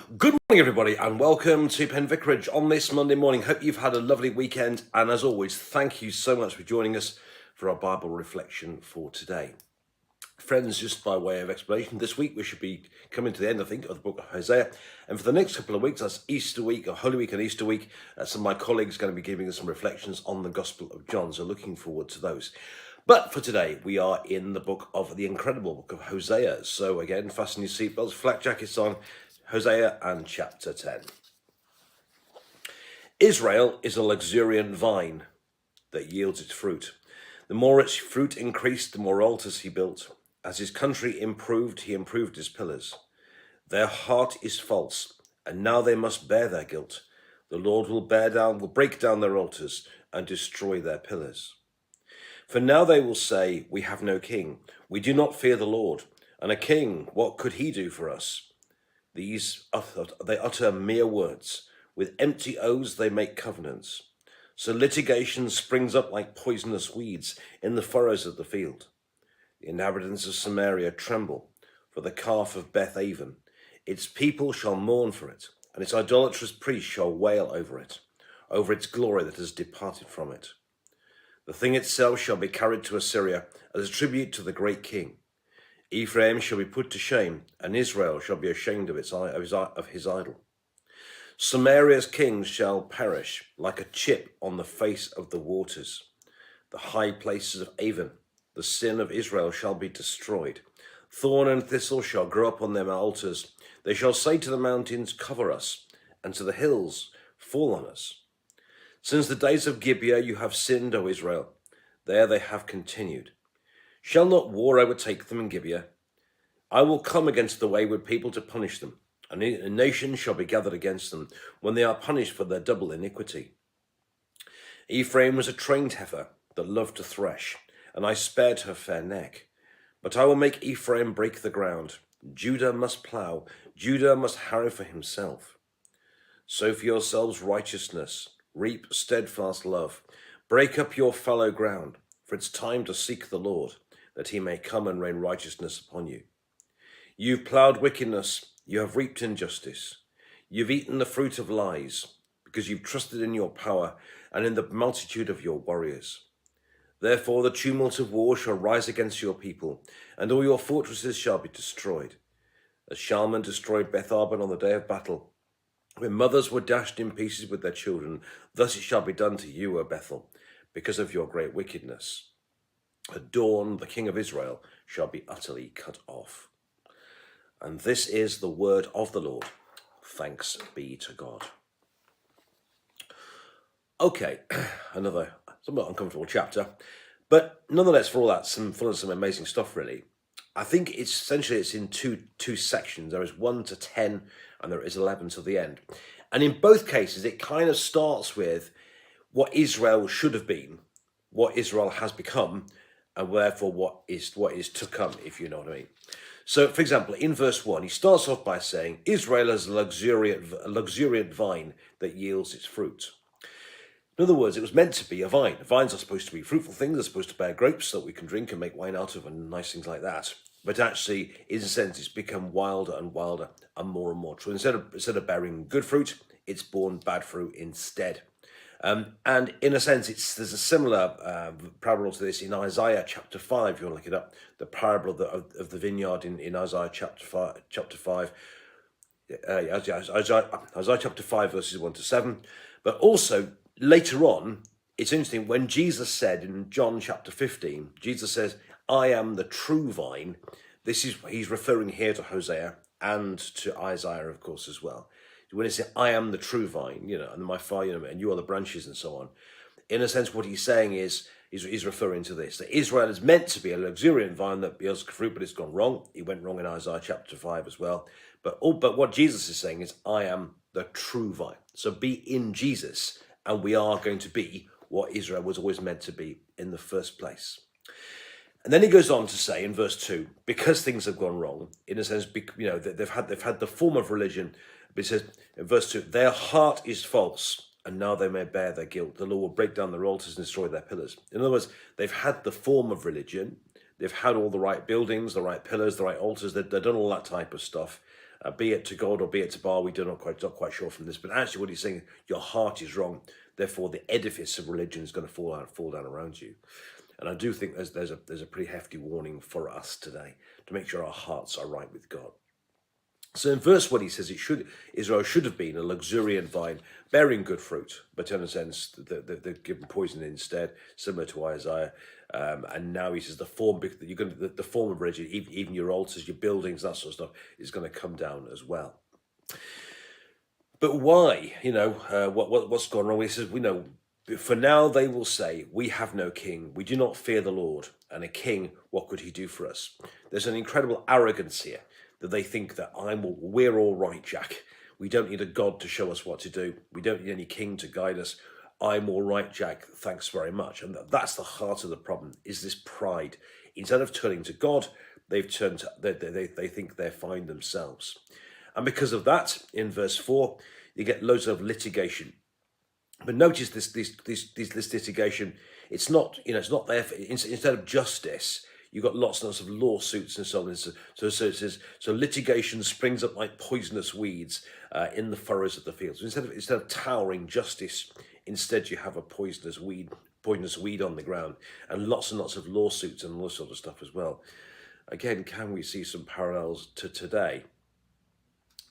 Good morning, everybody, and welcome to Penn Vicarage on this Monday morning. Hope you've had a lovely weekend, and as always, thank you so much for joining us for our Bible reflection for today. Friends, just by way of explanation, this week we should be coming to the end, I think, of the book of Hosea, and for the next couple of weeks, that's Easter week, or Holy Week and Easter week, some of my colleagues are going to be giving us some reflections on the Gospel of John, so looking forward to those. But for today, we are in the book of the incredible book of Hosea. So again, fasten your seatbelts, flak jackets on, Hosea and chapter 10. Israel is a luxuriant vine that yields its fruit. The more its fruit increased, the more altars he built. As his country improved, he improved his pillars. Their heart is false, and now they must bear their guilt. The Lord will break down their altars and destroy their pillars. For now they will say, we have no king. We do not fear the Lord. And a king, what could he do for us? They utter mere words. With empty oaths they make covenants. So litigation springs up like poisonous weeds in the furrows of the field. The inhabitants of Samaria tremble for the calf of Beth-aven. Its people shall mourn for it, and its idolatrous priests shall wail over its glory that has departed from it. The thing itself shall be carried to Assyria as a tribute to the great king. Ephraim shall be put to shame, and Israel shall be ashamed of his idol. Samaria's kings shall perish like a chip on the face of the waters. The high places of Avon, the sin of Israel, shall be destroyed. Thorn and thistle shall grow up on their altars. They shall say to the mountains, cover us, and to the hills, fall on us. Since the days of Gibeah you have sinned, O Israel. There they have continued. Shall not war overtake them in Gibeah? I will come against the wayward people to punish them, and a nation shall be gathered against them when they are punished for their double iniquity. Ephraim was a trained heifer that loved to thresh, and I spared her fair neck. But I will make Ephraim break the ground. Judah must plough, Judah must harrow for himself. Sow for yourselves righteousness, reap steadfast love. Break up your fallow ground, for it's time to seek the Lord, that he may come and rain righteousness upon you. You've ploughed wickedness, you have reaped injustice. You've eaten the fruit of lies, because you've trusted in your power and in the multitude of your warriors. Therefore the tumult of war shall rise against your people, and all your fortresses shall be destroyed. As Shalman destroyed Beth-arban on the day of battle, when mothers were dashed in pieces with their children, thus it shall be done to you, O Bethel, because of your great wickedness. At dawn, the king of Israel shall be utterly cut off. And this is the word of the Lord. Thanks be to God. Okay, another somewhat uncomfortable chapter, but nonetheless, for all that, full of some amazing stuff, really. I think it's in two sections. There is 1 to 10, and there is 11 to the end. And in both cases, it kind of starts with what Israel should have been, what Israel has become, and therefore what is to come, if you know what I mean. So, for example, in verse 1, he starts off by saying, Israel is a luxuriant vine that yields its fruit. In other words, it was meant to be a vine. Vines are supposed to be fruitful things. They're supposed to bear grapes that we can drink and make wine out of and nice things like that. But actually, in a sense, it's become wilder and wilder and more true. Instead of bearing good fruit, it's borne bad fruit instead. And in a sense, there's a similar parable to this in Isaiah chapter 5, if you want to look it up, the parable of the vineyard in Isaiah chapter 5. Isaiah chapter 5, verses 1 to 7. But also, later on, it's interesting, when Jesus said in John chapter 15, Jesus says, I am the true vine. He's referring here to Hosea and to Isaiah, of course, as well. When he said, I am the true vine, and my Father, and you are the branches and so on. In a sense, what he's saying is referring to this, that Israel is meant to be a luxuriant vine that bears fruit, but it's gone wrong. It went wrong in Isaiah chapter 5 as well. But what Jesus is saying is, I am the true vine. So be in Jesus, and we are going to be what Israel was always meant to be in the first place. And then he goes on to say in verse 2, because things have gone wrong, in a sense, they've had the form of religion. But it says in verse 2, their heart is false, and now they may bear their guilt. The Lord will break down their altars and destroy their pillars. In other words, they've had the form of religion. They've had all the right buildings, the right pillars, the right altars. They've done all that type of stuff. be it to God or be it to Baal. We do not quite sure from this, but actually what he's saying, your heart is wrong. Therefore, the edifice of religion is going to fall down around you. And I do think there's a pretty hefty warning for us today to make sure our hearts are right with God. So in verse 1 he says Israel should have been a luxuriant vine bearing good fruit, but in a sense they're given poison instead, similar to Isaiah. And now he says the form of religion, even your altars, your buildings, that sort of stuff, is going to come down as well. But why? What's gone wrong? He says, for now they will say, we have no king, we do not fear the Lord, and a king, what could he do for us? There's an incredible arrogance here, that they think that we're all right, Jack. We don't need a God to show us what to do. We don't need any king to guide us. I'm all right, Jack. Thanks very much. And that's the heart of the problem, is this pride. Instead of turning to God, they've turned to, they think they're fine themselves. And because of that, in verse 4, you get loads of litigation. But notice this litigation, it's not there for, instead of justice, you've got lots and lots of lawsuits and so on. So it says, so litigation springs up like poisonous weeds in the furrows of the fields. So instead of towering justice, instead you have a poisonous weed on the ground, and lots of lawsuits and all this sort of stuff as well. Again, can we see some parallels to today?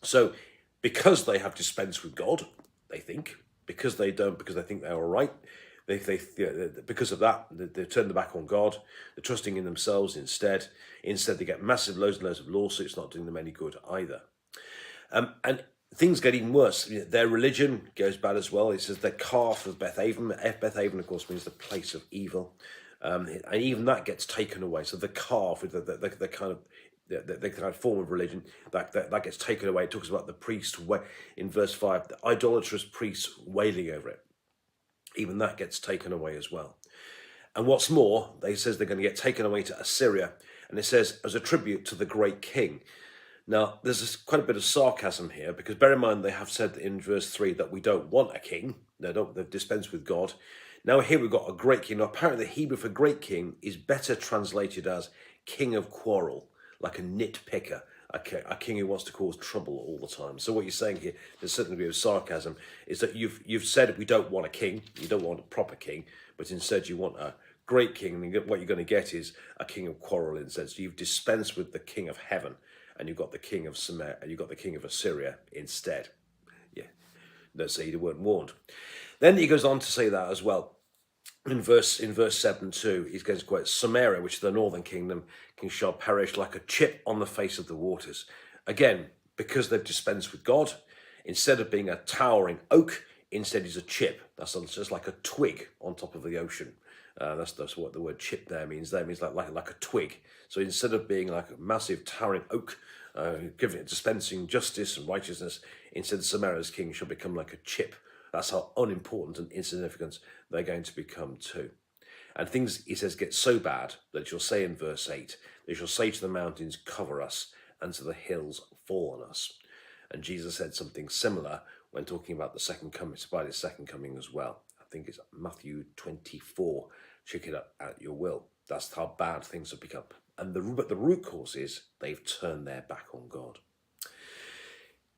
So because they have dispensed with God, they think, because they don't, because they think they're all right, because of that, they've turned their back on God. They're trusting in themselves instead. Instead, they get massive loads and loads of lawsuits, not doing them any good either. And things get even worse. Their religion goes bad as well. It says the calf of Bethaven. Bethaven, of course, means the place of evil. And even that gets taken away. So the calf, with the kind of form of religion, that gets taken away. It talks about the priest in verse 5, the idolatrous priests wailing over it. Even that gets taken away as well. And what's more, they says they're going to get taken away to Assyria, and it says as a tribute to the great king. Now, there's quite a bit of sarcasm here, because bear in mind they have said in verse 3 that we don't want a king. They've dispensed with God. Now here we've got a great king. Now apparently the Hebrew for great king is better translated as king of quarrel, like a nitpicker, a king who wants to cause trouble all the time. So what you're saying here, there's certainly a bit of sarcasm, is that you've said we don't want a king, you don't want a proper king, but instead you want a great king, and what you're going to get is a king of quarrel instead. So you've dispensed with the king of heaven, and you've got the king of Sumer, and you've got the king of Assyria instead. Yeah, let's say you weren't warned. Then he goes on to say that as well. In verse 7 too, he's going to quote, Samaria, which is the northern kingdom, shall perish like a chip on the face of the waters. Again, because they've dispensed with God, instead of being a towering oak, instead is a chip. That's just like a twig on top of the ocean. That's what the word chip there means. That means like a twig. So instead of being like a massive towering oak, dispensing justice and righteousness, instead Samaria's king shall become like a chip. That's how unimportant and insignificant they're going to become too. And things, he says, get so bad that you'll say in verse 8, they shall say to the mountains, cover us, and to the hills, fall on us. And Jesus said something similar when talking about the second coming, by his second coming as well. I think it's Matthew 24. Check it up at your will. That's how bad things have become. But the root cause is they've turned their back on God.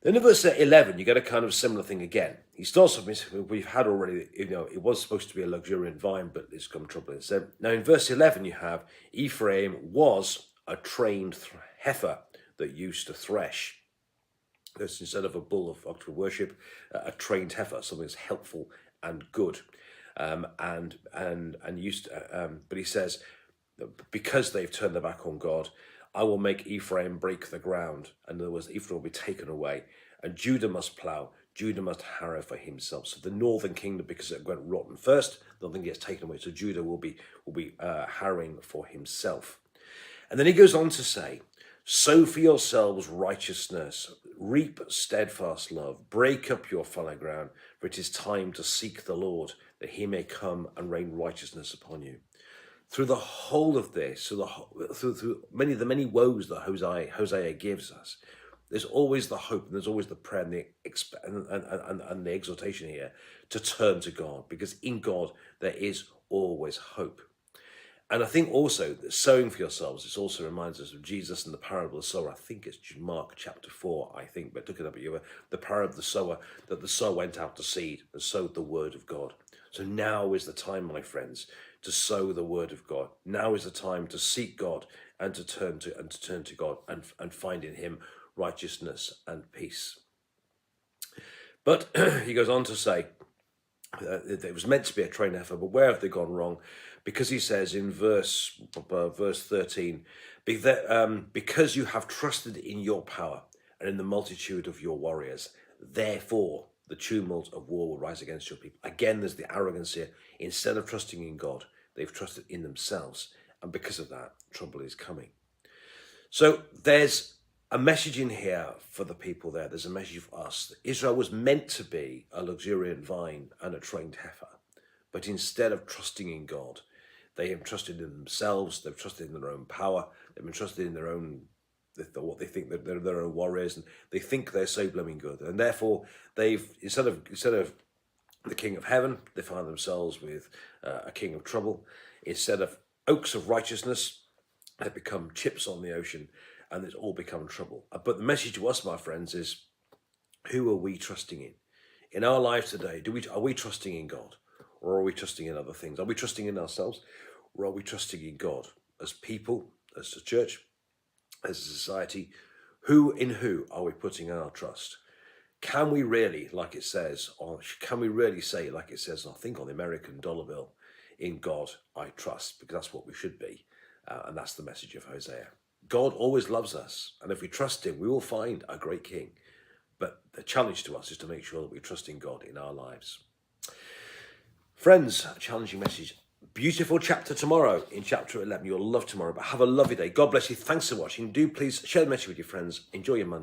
Then in verse 11, you get a kind of similar thing again. He starts off with, we've had already, it was supposed to be a luxuriant vine, but it's come trouble instead. Now in verse 11, you have Ephraim was a trained heifer that used to thresh. That's instead of a bull of octopus worship, a trained heifer, something that's helpful and good. But he says, because they've turned their back on God, I will make Ephraim break the ground. In other words, Ephraim will be taken away. And Judah must plough. Judah must harrow for himself. So the northern kingdom, because it went rotten first, the northern gets taken away. So Judah will be harrowing for himself. And then he goes on to say, sow for yourselves righteousness, reap steadfast love, break up your fallow ground, for it is time to seek the Lord, that he may come and rain righteousness upon you. Through the whole of this, through the many woes that Hosea gives us, there's always the hope, and there's always the prayer and the exhortation here to turn to God, because in God there is always hope. And I think also that sowing for yourselves, this also reminds us of Jesus and the parable of the sower. I think it's Mark chapter 4, I think, but look it up at you. The parable of the sower, that the sower went out to seed and sowed the word of God. So now is the time, my friends, to sow the word of God. Now is the time to seek God and to turn to God and find in him righteousness and peace. But he goes on to say, it was meant to be a train heifer, but where have they gone wrong? Because he says in verse 13, because you have trusted in your power and in the multitude of your warriors, therefore the tumult of war will rise against your people. Again, there's the arrogance here. Instead of trusting in God, they've trusted in themselves. And because of that, trouble is coming. So there's a message in here for the people there. There's a message for us. Israel was meant to be a luxuriant vine and a trained heifer. But instead of trusting in God, they have trusted in themselves. They've trusted in their own power. They've been trusted in their own, what they think that they're their own warriors, and they think they're so blooming good. And therefore, they've instead of the King of Heaven, they find themselves with a king of trouble. Instead of oaks of righteousness, they've become chips on the ocean, and it's all become trouble. But the message to us, my friends, is who are we trusting in? In our lives today, are we trusting in God? Or are we trusting in other things? Are we trusting in ourselves? Or are we trusting in God? As people, as a church, as a society, who are we putting our trust? Can we really, like it says, or can we really say, like it says, I think on the American dollar bill, in God I trust, because that's what we should be. And that's the message of Hosea. God always loves us. And if we trust him, we will find a great king. But the challenge to us is to make sure that we trust in God in our lives. Friends, a challenging message. Beautiful chapter tomorrow in chapter 11. You'll love tomorrow, but have a lovely day. God bless you. Thanks for watching. Do please share the message with your friends. Enjoy your Monday.